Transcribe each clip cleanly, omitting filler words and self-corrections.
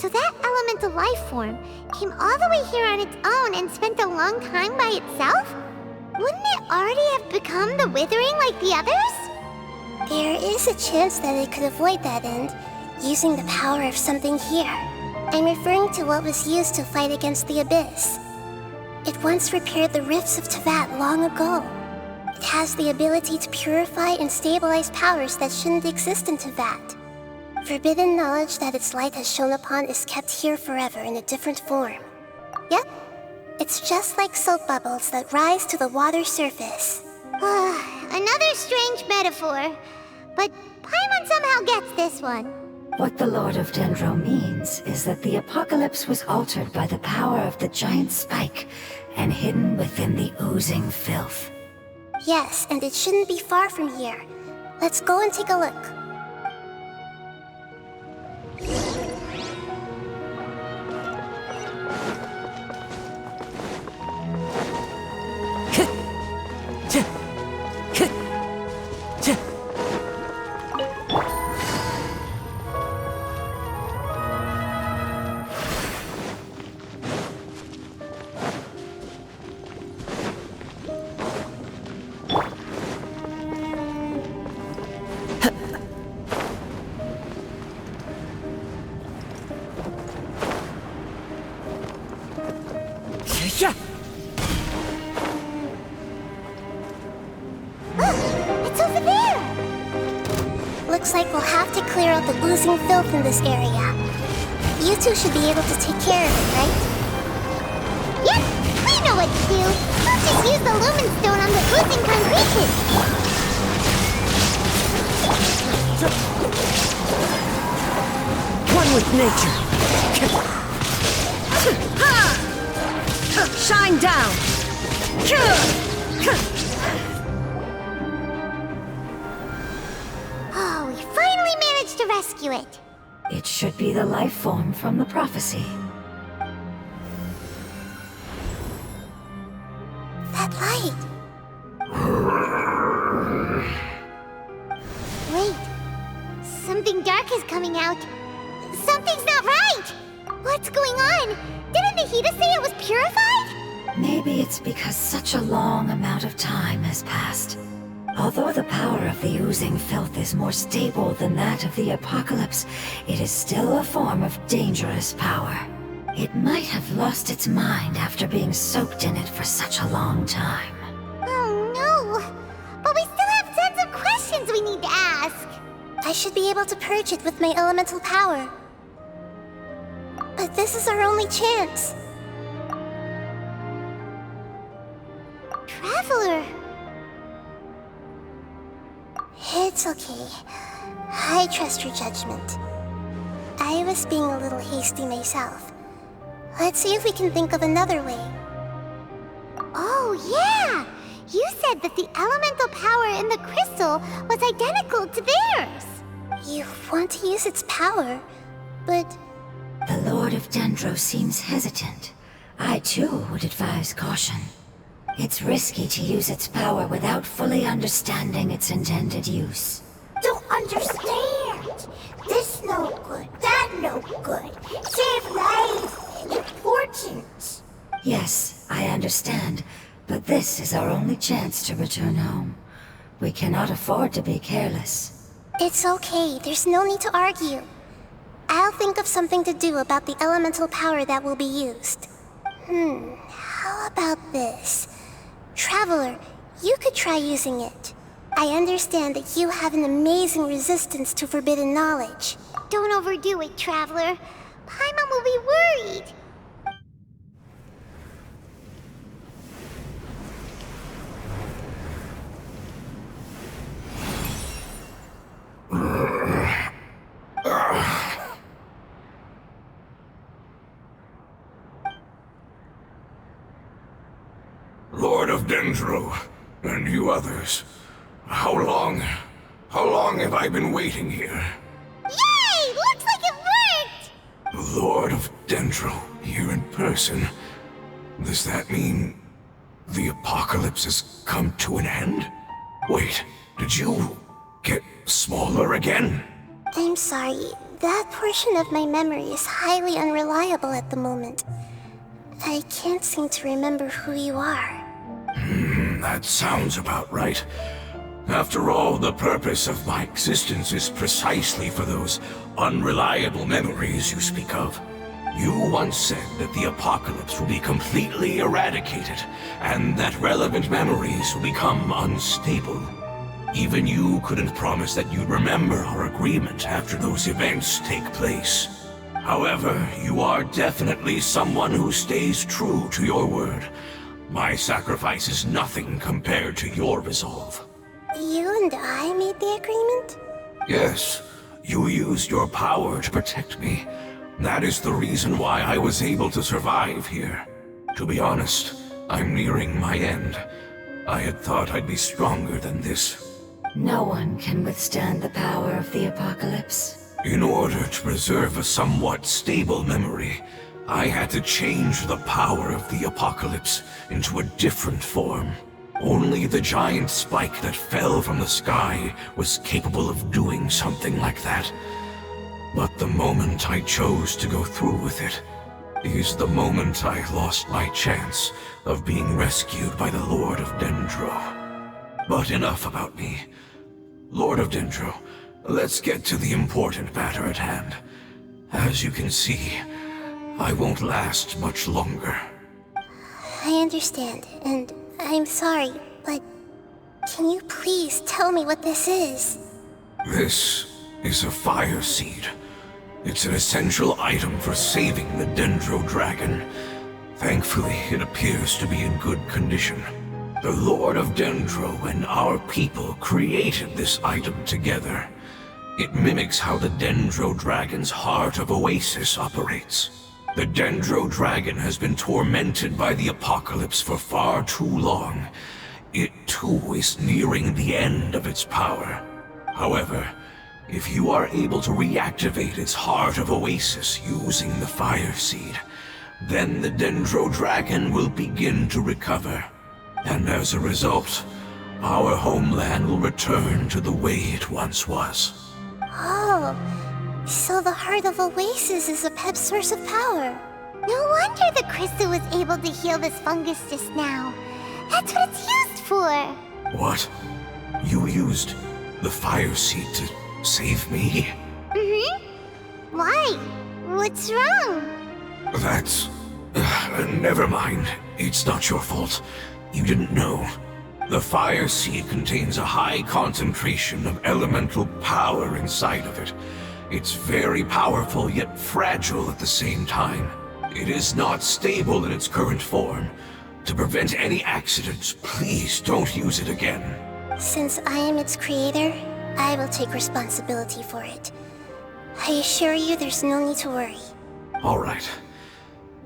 So that elemental life form came all the way here on its own and spent a long time by itself? Wouldn't it already have become the Withering like the others? There is a chance that it could avoid that end, using the power of something here. I'm referring to what was used to fight against the Abyss. It once repaired the rifts of Teyvat long ago. It has the ability to purify and stabilize powers that shouldn't exist in Teyvat. Forbidden knowledge that its light has shone upon is kept here forever in a different form. Yep, it's just like soap bubbles that rise to the water surface. Another strange metaphor, but Paimon somehow gets this one. What the Lord of Dendro means is that the apocalypse was altered by the power of the giant spike and hidden within the oozing filth. Yes, and it shouldn't be far from here. Let's go and take a look. It's over there! Looks like we'll have to clear out the oozing filth in this area. You two should be able to take care of it, right? Yep, we know what to do. We'll just use the Lumen Stone on the oozing concretion. One with nature. Shine down! Oh, we finally managed to rescue it. It should be the life form from the prophecy. That light! Wait, something dark is coming out. Something's not right! What's going on? Didn't Nahida say it was purified? Maybe it's because such a long amount of time has passed. Although the power of the oozing filth is more stable than that of the apocalypse, it is still a form of dangerous power. It might have lost its mind after being soaked in it for such a long time. Oh no! But we still have tons of questions we need to ask. I should be able to purge it with my elemental power. But this is our only chance. Traveler! It's okay. I trust your judgment. I was being a little hasty myself. Let's see if we can think of another way. Oh yeah! You said that the elemental power in the crystal was identical to theirs. You want to use its power, but... The Lord of Dendro seems hesitant. I too would advise caution. It's risky to use its power without fully understanding its intended use. Don't understand. This no good, that no good. Save lives. Important. Yes, I understand, but this is our only chance to return home. We cannot afford to be careless. It's okay, there's no need to argue. I'll think of something to do about the elemental power that will be used. How about this? Traveler, you could try using it. I understand that you have an amazing resistance to forbidden knowledge. Don't overdo it, Traveler. Paimon will be worried. Lord of Dendro, and you others, how long have I been waiting here? Yay! Looks like it worked! Lord of Dendro, here in person. Does that mean the apocalypse has come to an end? Wait, did you get smaller again? I'm sorry, that portion of my memory is highly unreliable at the moment. I can't seem to remember who you are. That sounds about right. After all, the purpose of my existence is precisely for those unreliable memories you speak of. You once said that the apocalypse will be completely eradicated, and that relevant memories will become unstable. Even you couldn't promise that you'd remember our agreement after those events take place. However, you are definitely someone who stays true to your word. My sacrifice is nothing compared to your resolve. You and I made the agreement? Yes, you used your power to protect me. That is the reason why I was able to survive here. To be honest, I'm nearing my end. I had thought I'd be stronger than this. No one can withstand the power of the apocalypse. In order to preserve a somewhat stable memory, I had to change the power of the apocalypse into a different form. Only the giant spike that fell from the sky was capable of doing something like that. But the moment I chose to go through with it is the moment I lost my chance of being rescued by the Lord of Dendro. But enough about me. Lord of Dendro, let's get to the important matter at hand. As you can see, I won't last much longer. I understand, and I'm sorry, but can you please tell me what this is? This is a fire seed. It's an essential item for saving the Dendro Dragon. Thankfully, it appears to be in good condition. The Lord of Dendro and our people created this item together. It mimics how the Dendro Dragon's Heart of Oasis operates. The Dendro Dragon has been tormented by the apocalypse for far too long. It too is nearing the end of its power. However, if you are able to reactivate its Heart of Oasis using the Fire Seed, then the Dendro Dragon will begin to recover. And as a result, our homeland will return to the way it once was. Oh, so the Heart of Oasis is a pet source of power. No wonder the crystal was able to heal this fungus just now. That's what it's used for. What? You used the Fire Seed to save me? Mm-hmm. Why? What's wrong? That's... never mind. It's not your fault. You didn't know. The Fire Seed contains a high concentration of elemental power inside of it. It's very powerful, yet fragile at the same time. It is not stable in its current form. To prevent any accidents, please don't use it again. Since I am its creator, I will take responsibility for it. I assure you there's no need to worry. All right.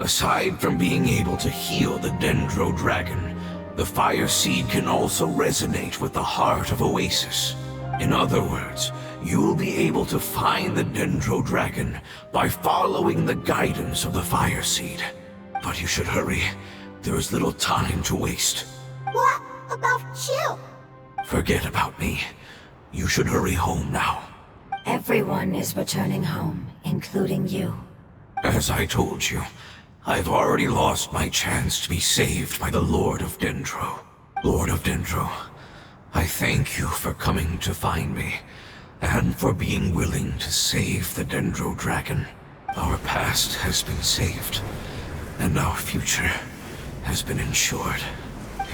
Aside from being able to heal the Dendro Dragon, the Fire Seed can also resonate with the Heart of Oasis. In other words, you'll be able to find the Dendro Dragon by following the guidance of the Fire Seed. But you should hurry. There is little time to waste. What about you? Forget about me. You should hurry home now. Everyone is returning home, including you. As I told you, I've already lost my chance to be saved by the Lord of Dendro. Lord of Dendro, I thank you for coming to find me, and for being willing to save the Dendro Dragon. Our past has been saved, and our future has been ensured.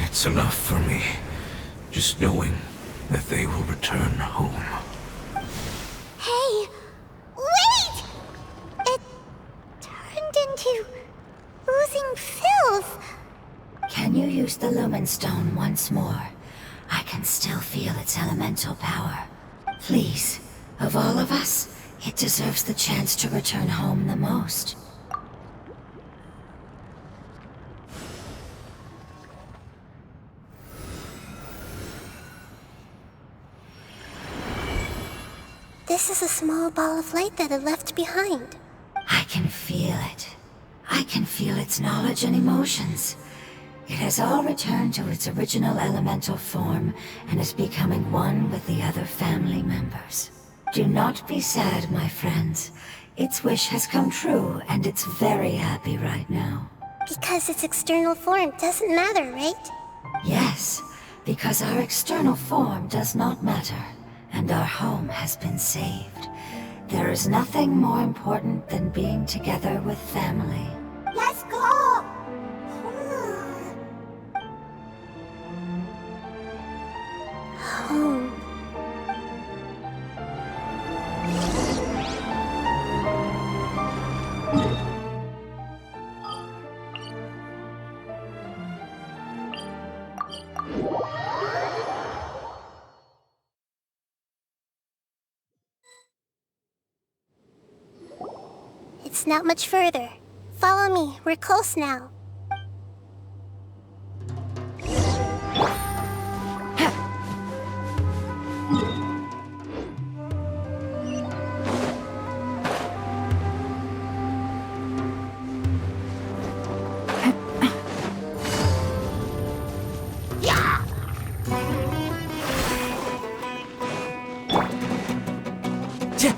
It's enough for me, just knowing that they will return home. Hey, wait! It turned into oozing filth. Can you use the Lumen Stone once more? I can still feel its elemental power. Please, of all of us, it deserves the chance to return home the most. This is a small ball of light that it left behind. I can feel it. I can feel its knowledge and emotions. It has all returned to its original elemental form and is becoming one with the other family members. Do not be sad, my friends. Its wish has come true, and it's very happy right now. Because its external form doesn't matter, right? Yes, because our external form does not matter, and our home has been saved. There is nothing more important than being together with family. Let's go! Home. It's not much further. Follow me, we're close now.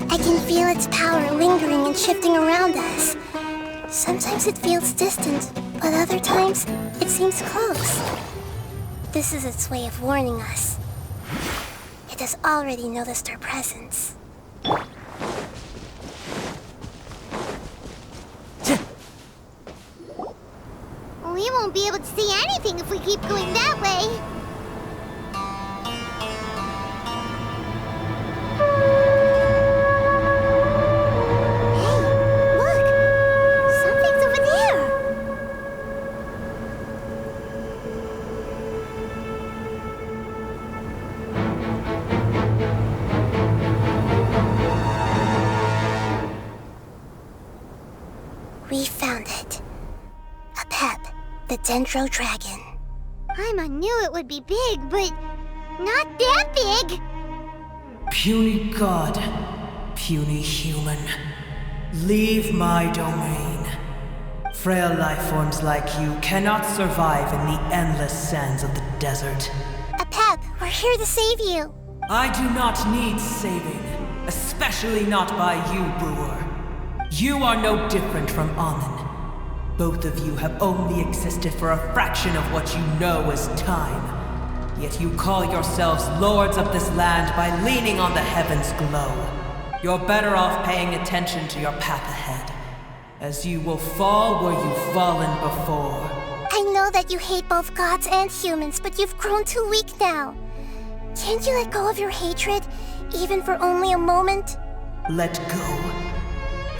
I can feel its power lingering and shifting around us. Sometimes it feels distant, but other times it seems close. This is its way of warning us. It has already noticed our presence. We won't be able to see anything if we keep going that way. We found it. A pep, the Dendro Dragon. Paimon knew it would be big, but not that big. Puny god, puny human, leave my domain. Frail life forms like you cannot survive in the endless sands of the desert. A pep, we're here to save you. I do not need saving, especially not by you, brewer. You are no different from Amun. Both of you have only existed for a fraction of what you know as time. Yet you call yourselves lords of this land by leaning on the heavens' glow. You're better off paying attention to your path ahead, as you will fall where you've fallen before. I know that you hate both gods and humans, but you've grown too weak now. Can't you let go of your hatred, even for only a moment? Let go.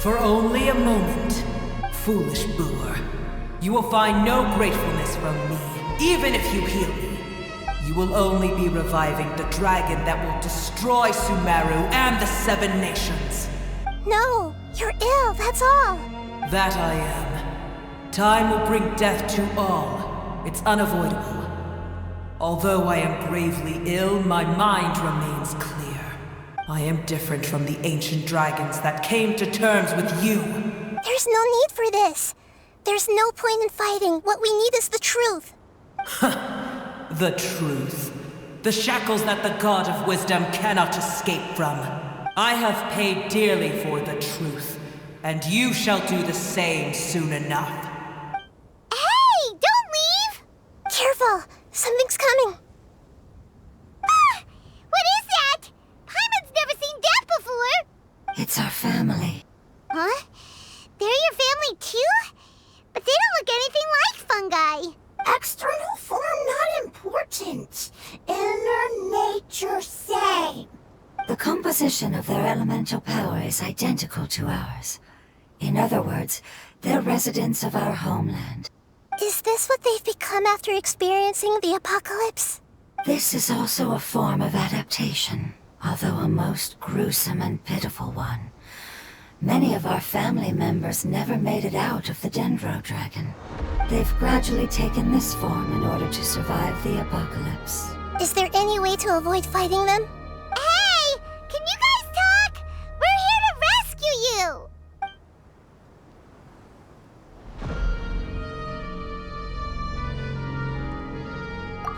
For only a moment, foolish brewer. You will find no gratefulness from me, even if you heal me. You will only be reviving the dragon that will destroy Sumeru and the 7 nations. No, you're ill, that's all. That I am. Time will bring death to all. It's unavoidable. Although I am gravely ill, my mind remains clear. I am different from the ancient dragons that came to terms with you. There's no need for this. There's no point in fighting. What we need is the truth. The truth. The shackles that the God of Wisdom cannot escape from. I have paid dearly for the truth, and you shall do the same soon enough. Hey, don't leave! Careful, something's coming. Ah, what is that? Paimon's never seen that before. It's our family. Huh? They're your family too? But they don't look anything like fungi. External form not important. Inner nature same. The composition of their elemental power is identical to ours. In other words, they're residents of our homeland. Is this what they've become after experiencing the apocalypse? This is also a form of adaptation, although a most gruesome and pitiful one. Many of our family members never made it out of the Dendro Dragon. They've gradually taken this form in order to survive the apocalypse. Is there any way to avoid fighting them? Hey! Can you guys talk? We're here to rescue you!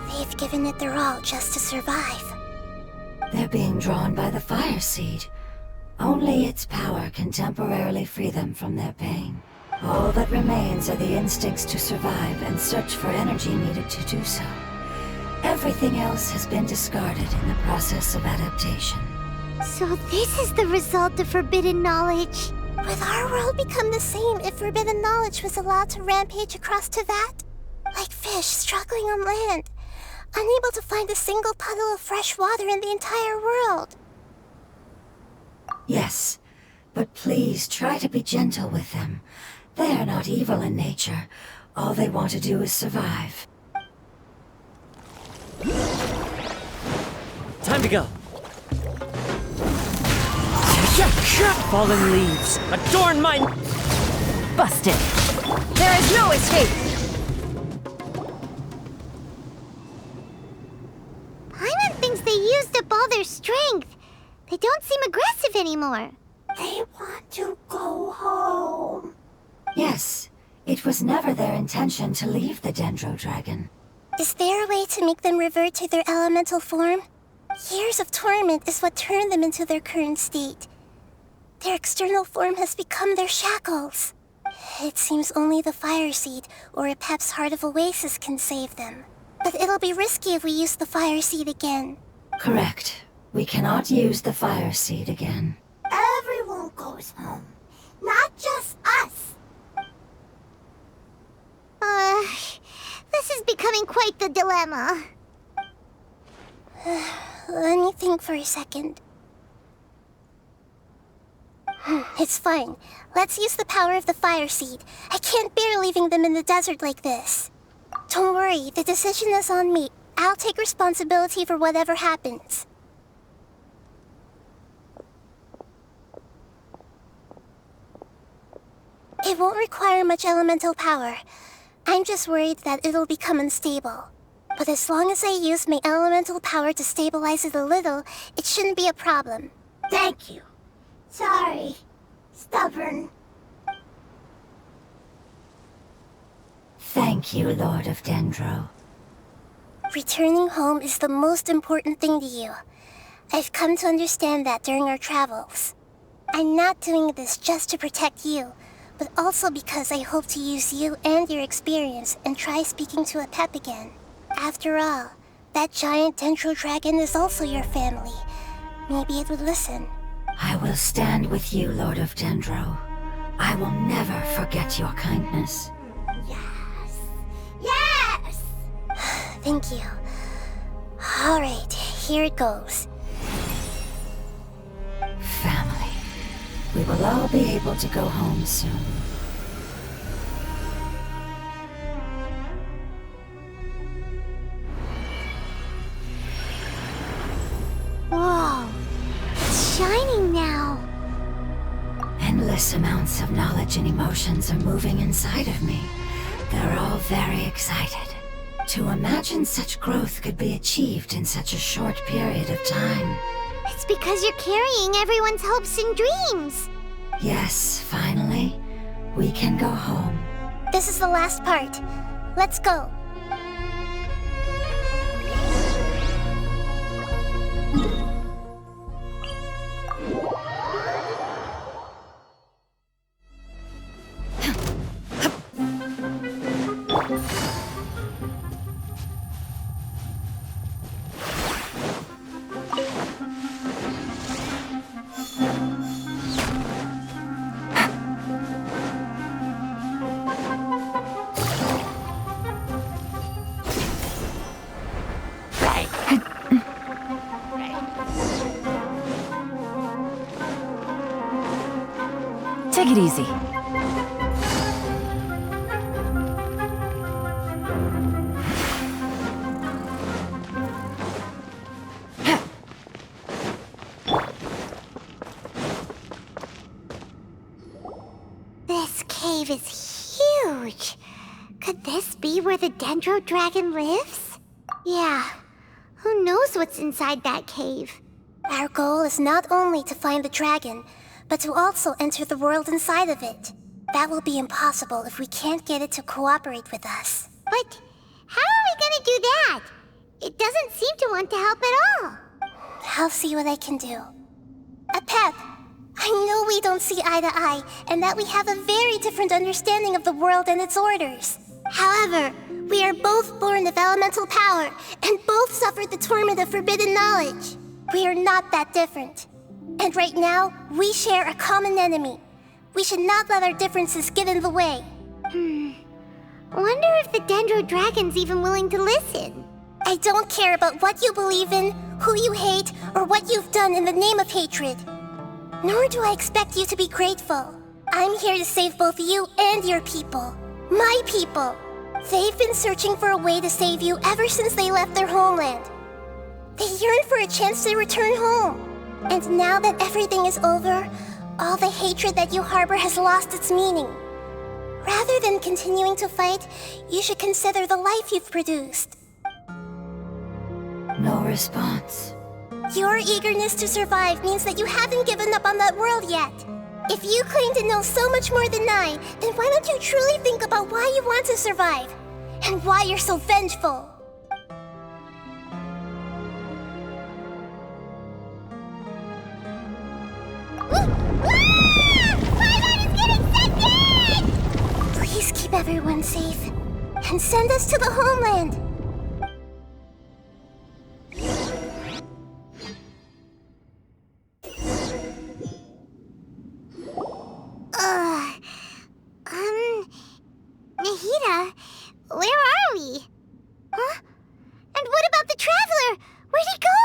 They've given it their all just to survive. They're being drawn by the fire seed, Only its power can temporarily free them from their pain. All that remains are the instincts to survive and search for energy needed to do so. Everything else has been discarded in the process of adaptation. So this is the result of forbidden knowledge. Would our world become the same if forbidden knowledge was allowed to rampage across Teyvat? Like fish struggling on land, unable to find a single puddle of fresh water in the entire world. Yes, but please try to be gentle with them. They are not evil in nature. All they want to do is survive. Time to go. Fallen leaves adorn my... Busted. There is no escape. Paimon thinks they used up all their strength. They don't seem aggressive anymore. They want to go home. Yes, it was never their intention to leave the Dendro Dragon. Is there a way to make them revert to their elemental form? Years of torment is what turned them into their current state. Their external form has become their shackles. It seems only the Fire Seed or Epep's Heart of Oasis can save them. But it'll be risky if we use the Fire Seed again. Correct. We cannot use the Fire Seed again. Everyone goes home, not just us. This is becoming quite the dilemma. Let me think for a second. It's fine. Let's use the power of the Fire Seed. I can't bear leaving them in the desert like this. Don't worry, the decision is on me. I'll take responsibility for whatever happens. It won't require much elemental power. I'm just worried that it'll become unstable. But as long as I use my elemental power to stabilize it a little, it shouldn't be a problem. Thank you. Sorry. Stubborn. Thank you, Lord of Dendro. Returning home is the most important thing to you. I've come to understand that during our travels. I'm not doing this just to protect you, but also because I hope to use you and your experience and try speaking to Epep again. After all, that giant Dendro Dragon is also your family. Maybe it would listen. I will stand with you, Lord of Dendro. I will never forget your kindness. Yes. Yes! Thank you. Alright, here it goes. Family. We will all be able to go home soon. Whoa, it's shining now. Endless amounts of knowledge and emotions are moving inside of me. They're all very excited. To imagine such growth could be achieved in such a short period of time. It's because you're carrying everyone's hopes and dreams. Yes, finally, we can go home. This is the last part. Let's go. Take it easy. This cave is huge. Could this be where the Dendro Dragon lives? Yeah. Who knows what's inside that cave? Our goal is not only to find the dragon, but to also enter the world inside of it. That will be impossible if we can't get it to cooperate with us. But how are we gonna do that? It doesn't seem to want to help at all. I'll see what I can do. Epep, clearly don't see eye to eye, and that we have a very different understanding of the world and its orders. However, we are both born of elemental power, and both suffered the torment of forbidden knowledge. We are not that different. And right now, we share a common enemy. We should not let our differences get in the way. Wonder if the Dendro Dragon's even willing to listen. I don't care about what you believe in, who you hate, or what you've done in the name of hatred. Nor do I expect you to be grateful. I'm here to save both you and your people. My people. They've been searching for a way to save you ever since they left their homeland. They yearn for a chance to return home. And now that everything is over, all the hatred that you harbor has lost its meaning. Rather than continuing to fight, you should consider the life you've produced. No response. Your eagerness to survive means that you haven't given up on that world yet. If you claim to know so much more than I, then why don't you truly think about why you want to survive? And why you're so vengeful? Paimon is getting sent in! Please keep everyone safe. And send us to the homeland. Nahida, where are we? Huh? And what about the Traveler? Where'd he go?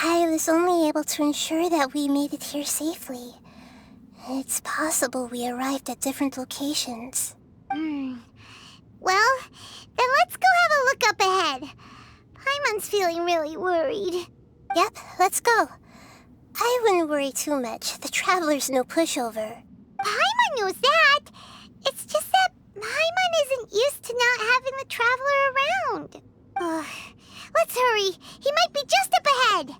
I was only able to ensure that we made it here safely. It's possible we arrived at different locations. Well, then let's go have a look up ahead. Paimon's feeling really worried. Yep, let's go. I wouldn't worry too much. The Traveler's no pushover. Paimon knows that. It's just that Paimon isn't used to not having the Traveler around. Let's hurry. He might be just up ahead.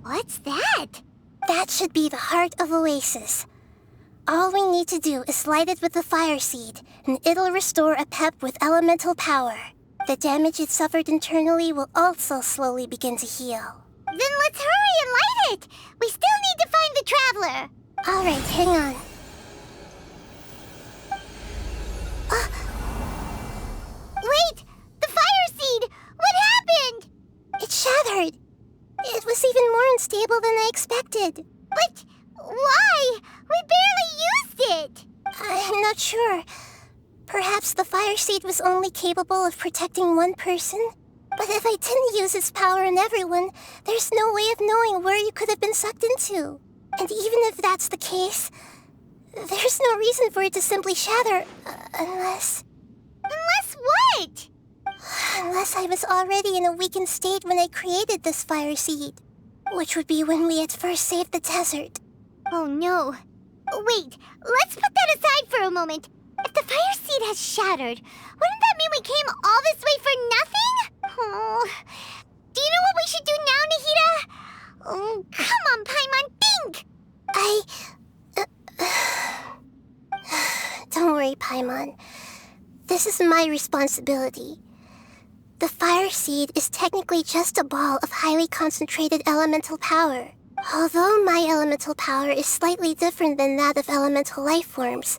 What's that? That should be the heart of Oasis. All we need to do is light it with the fire seed, and it'll restore a pep with elemental power. The damage it suffered internally will also slowly begin to heal. Then let's hurry and light it! We still need to find the Traveler! Alright, hang on. Wait! The fire seed! What happened? It shattered! It was even more unstable than I expected. But why? We barely used it! I'm not sure. Perhaps the fire seed was only capable of protecting one person? But if I didn't use its power on everyone, there's no way of knowing where you could have been sucked into. And even if that's the case, there's no reason for it to simply shatter, unless... Unless what? Unless I was already in a weakened state when I created this fire seed. Which would be when we had first saved the desert. Oh no. Wait, let's put that aside for a moment. If the fire seed has shattered, wouldn't that mean we came all this way for nothing? Oh. Do you know what we should do now, Nahida? Oh, come on, Paimon, think! Don't worry, Paimon. This is my responsibility. The fire seed is technically just a ball of highly concentrated elemental power. Although my elemental power is slightly different than that of elemental life forms,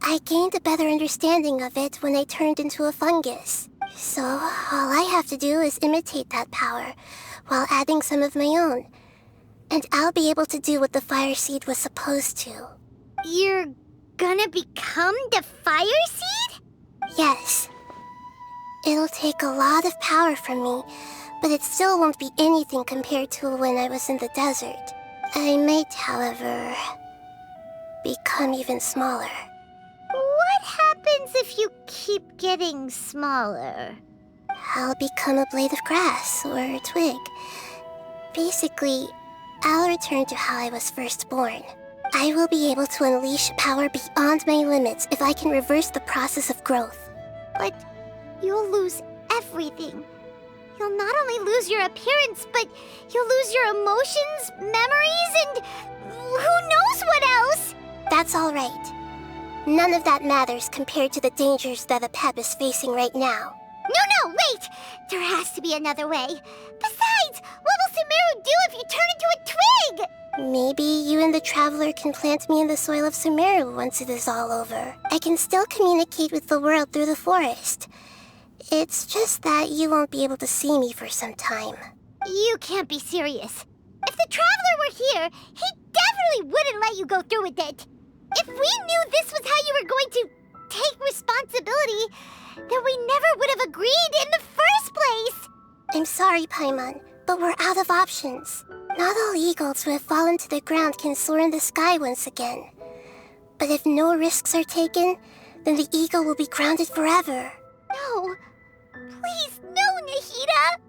I gained a better understanding of it when I turned into a fungus. So, all I have to do is imitate that power, while adding some of my own. And I'll be able to do what the fire seed was supposed to. You're gonna become the fire seed? Yes. It'll take a lot of power from me, but it still won't be anything compared to when I was in the desert. I might, however, become even smaller. What happens if you keep getting smaller? I'll become a blade of grass or a twig. Basically, I'll return to how I was first born. I will be able to unleash power beyond my limits if I can reverse the process of growth. But you'll lose everything. You'll not only lose your appearance, but you'll lose your emotions, memories, and It's all right. None of that matters compared to the dangers that Apep is facing right now. No, wait! There has to be another way. Besides, what will Sumeru do if you turn into a twig? Maybe you and the Traveler can plant me in the soil of Sumeru once it is all over. I can still communicate with the world through the forest. It's just that you won't be able to see me for some time. You can't be serious. If the Traveler were here, he definitely wouldn't let you go through with it. If we knew this was how you were going to take responsibility, then we never would have agreed in the first place! I'm sorry, Paimon, but we're out of options. Not all eagles who have fallen to the ground can soar in the sky once again. But if no risks are taken, then the eagle will be grounded forever. No. Please, no, Nahida!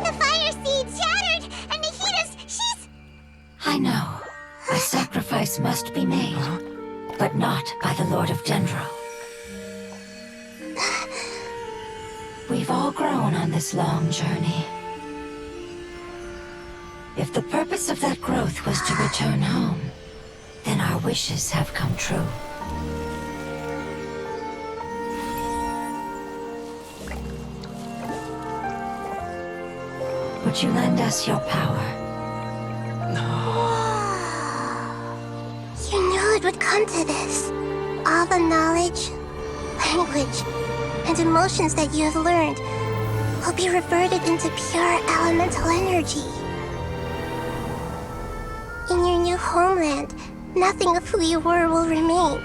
The fire seed shattered, and she's... I know. A sacrifice must be made, but not by the Lord of Dendro. We've all grown on this long journey. If the purpose of that growth was to return home, then our wishes have come true. Would you lend us your power? You knew it would come to this. All the knowledge, language, and emotions that you have learned will be reverted into pure elemental energy. In your new homeland, nothing of who you were will remain.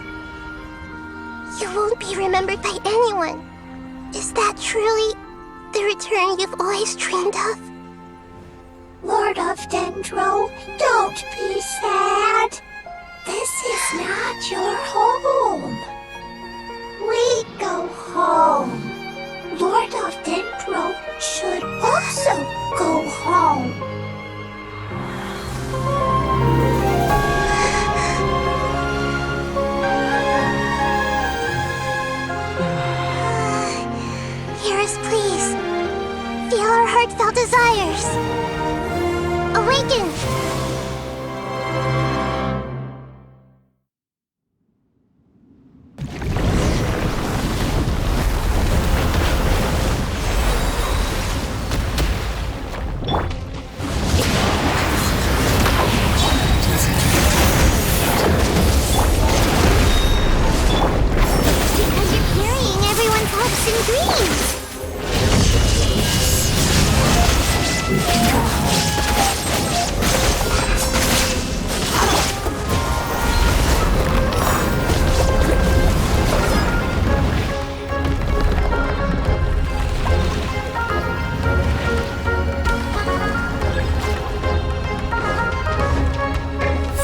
You won't be remembered by anyone. Is that truly the return you've always dreamed of? Lord of Dendro, don't be sad. This is not your home. We go home. Lord of Dendro should also go home. Hear us, please. Feel our heartfelt desires. Awaken! Because you're carrying everyone's hopes and dreams!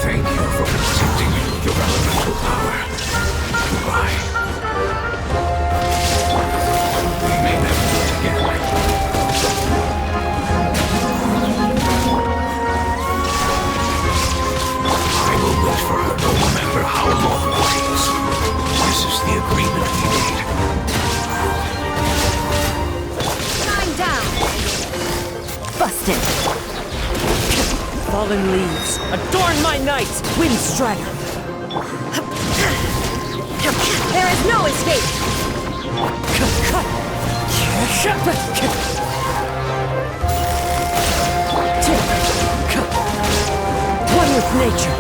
Thank you for protecting your elemental power. Goodbye. We may never meet again. I will wait for her no matter how long it takes. This is the agreement we made. I'm down. Busted. Fallen leaves, adorn my night, Windstrider! There is no escape. One with nature!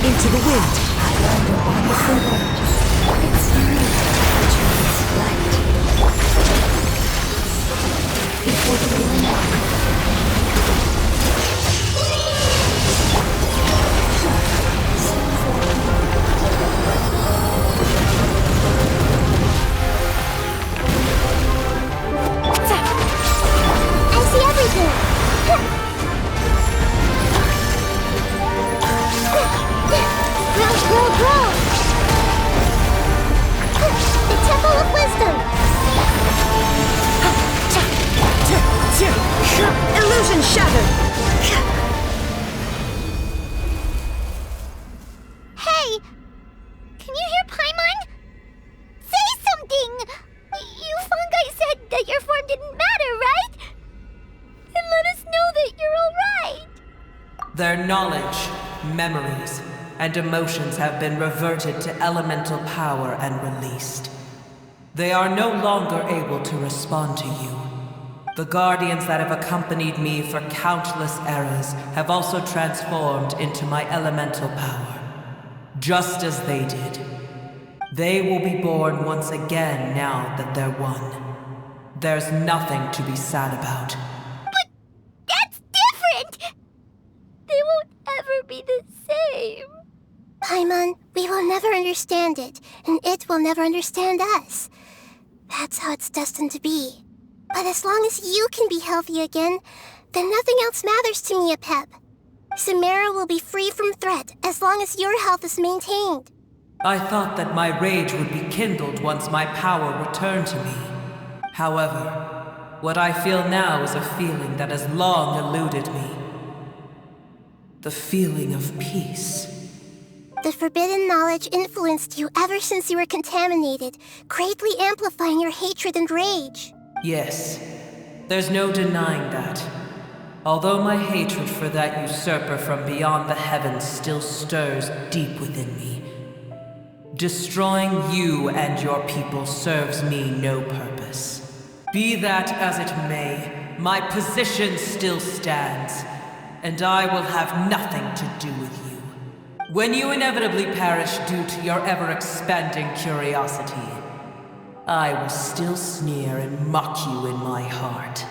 Into the wind! It's light. Before the Illusion shattered! Hey! Can you hear Paimon? Say something! You fungi said that your form didn't matter, right? Then let us know that you're alright! Their knowledge, memories, and emotions have been reverted to elemental power and released. They are no longer able to respond to you. The guardians that have accompanied me for countless eras have also transformed into my elemental power, just as they did. They will be born once again now that they're one. There's nothing to be sad about. But that's different! They won't ever be the same. Paimon, we will never understand it, and it will never understand us. That's how it's destined to be. But as long as you can be healthy again, then nothing else matters to me, Apep. Samara will be free from threat as long as your health is maintained. I thought that my rage would be kindled once my power returned to me. However, what I feel now is a feeling that has long eluded me. The feeling of peace. The forbidden knowledge influenced you ever since you were contaminated, greatly amplifying your hatred and rage. Yes, there's no denying that. Although my hatred for that usurper from beyond the heavens still stirs deep within me. Destroying you and your people serves me no purpose. Be that as it may, my position still stands, and I will have nothing to do with you. When you inevitably perish due to your ever-expanding curiosity, I will still sneer and mock you in my heart.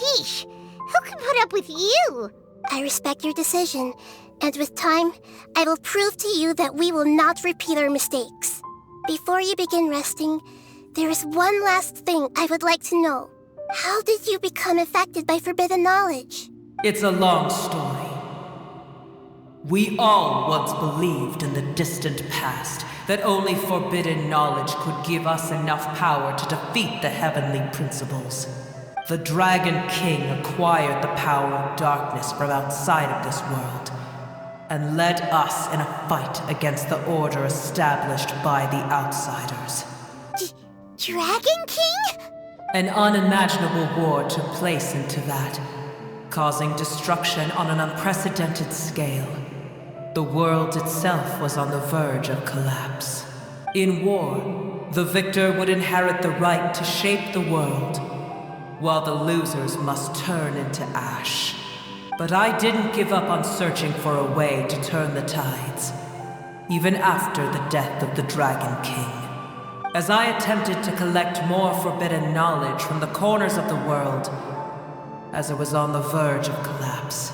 Yeesh! Who can put up with you? I respect your decision, and with time, I will prove to you that we will not repeat our mistakes. Before you begin resting, there is one last thing I would like to know. How did you become affected by forbidden knowledge? It's a long story. We all once believed in the distant past that only forbidden knowledge could give us enough power to defeat the heavenly principles. The Dragon King acquired the power of darkness from outside of this world, and led us in a fight against the order established by the outsiders. Dragon King? An unimaginable war took place into that, causing destruction on an unprecedented scale. The world itself was on the verge of collapse. In war, the victor would inherit the right to shape the world, while the losers must turn into ash. But I didn't give up on searching for a way to turn the tides, even after the death of the Dragon King. As I attempted to collect more forbidden knowledge from the corners of the world, as it was on the verge of collapse,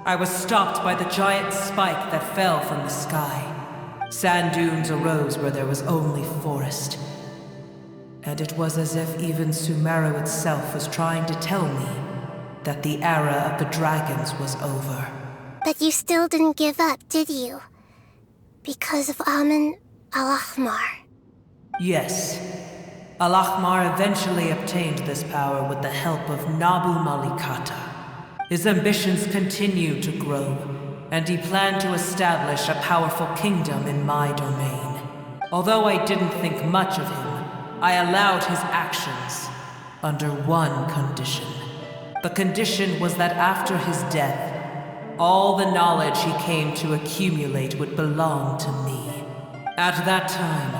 I was stopped by the giant spike that fell from the sky. Sand dunes arose where there was only forest. And it was as if even Sumeru itself was trying to tell me that the era of the dragons was over. But you still didn't give up, did you? Because of Amun Al-Ahmar. Yes. Al-Ahmar eventually obtained this power with the help of Nabu Malikata. His ambitions continued to grow, and he planned to establish a powerful kingdom in my domain. Although I didn't think much of him, I allowed his actions under one condition. The condition was that after his death, all the knowledge he came to accumulate would belong to me. At that time,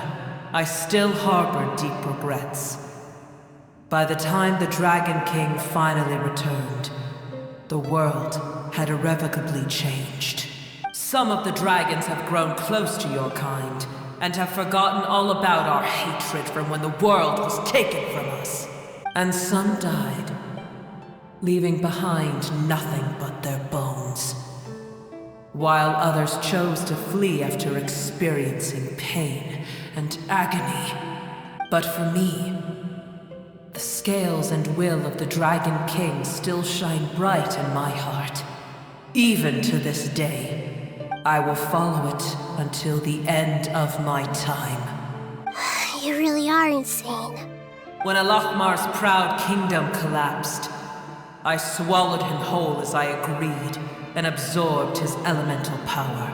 I still harbored deep regrets. By the time the Dragon King finally returned, the world had irrevocably changed. Some of the dragons have grown close to your kind, and have forgotten all about our hatred from when the world was taken from us. And some died, leaving behind nothing but their bones, while others chose to flee after experiencing pain and agony. But for me, the scales and will of the Dragon King still shine bright in my heart. Even to this day, I will follow it until the end of my time. You really are insane. When Al-Ahmar's proud kingdom collapsed, I swallowed him whole as I agreed, and absorbed his elemental power.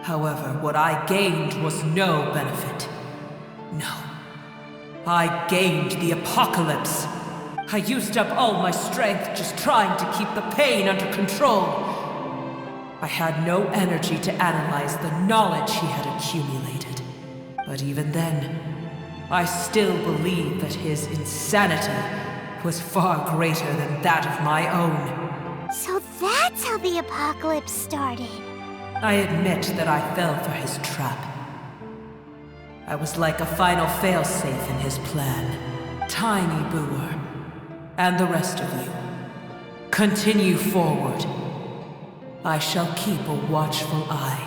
However, what I gained was no benefit. No. I gained the apocalypse. I used up all my strength just trying to keep the pain under control. I had no energy to analyze the knowledge he had accumulated. But even then, I still believed that his insanity was far greater than that of my own. So that's how the apocalypse started. I admit that I fell for his trap. I was like a final failsafe in his plan. Tiny Booer, and the rest of you, continue forward. I shall keep a watchful eye.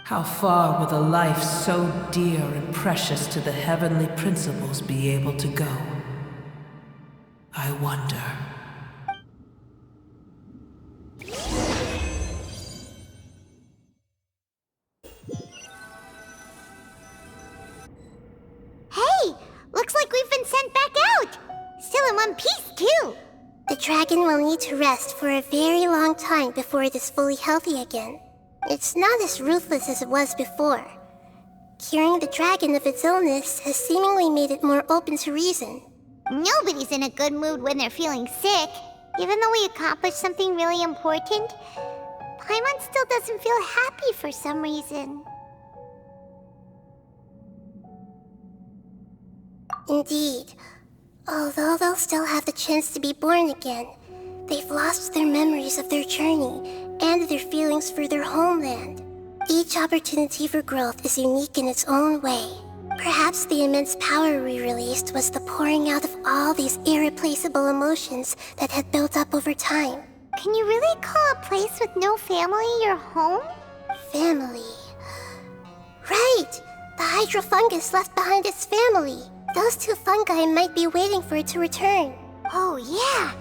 How far will a life so dear and precious to the heavenly principles be able to go? I wonder. Hey! Looks like we've been sent back out! Still in one piece, too! The dragon will need to rest for a very long time before it is fully healthy again. It's not as ruthless as it was before. Curing the dragon of its illness has seemingly made it more open to reason. Nobody's in a good mood when they're feeling sick. Even though we accomplished something really important, Paimon still doesn't feel happy for some reason. Indeed. Although they'll still have the chance to be born again, they've lost their memories of their journey and their feelings for their homeland. Each opportunity for growth is unique in its own way. Perhaps the immense power we released was the pouring out of all these irreplaceable emotions that had built up over time. Can you really call a place with no family your home? Family. Right! The hydrofungus left behind its family. Those two fungi might be waiting for it to return. Oh, yeah!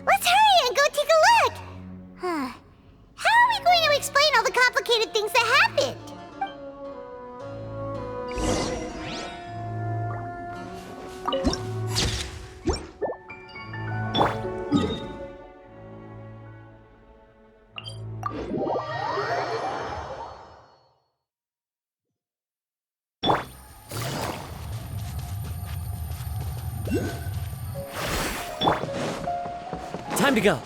Let's hurry and go take a look! How are we going to explain all the complicated things that happened? Time to go.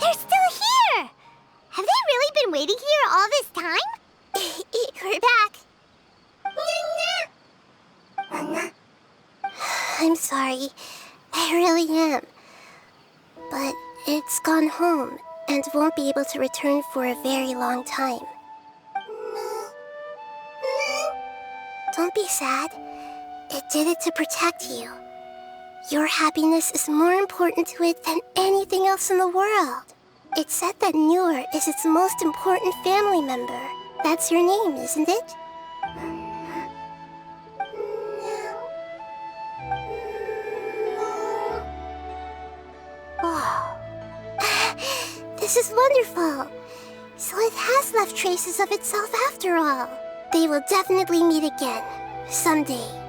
They're still here! Have they really been waiting here all this time? We're back. I'm sorry. I really am. But it's gone home and won't be able to return for a very long time. Don't be sad. It did it to protect you. Your happiness is more important to it than anything else in the world. It's said that Noor is its most important family member. That's your name, isn't it? Oh. This is wonderful. So it has left traces of itself after all. They will definitely meet again, someday.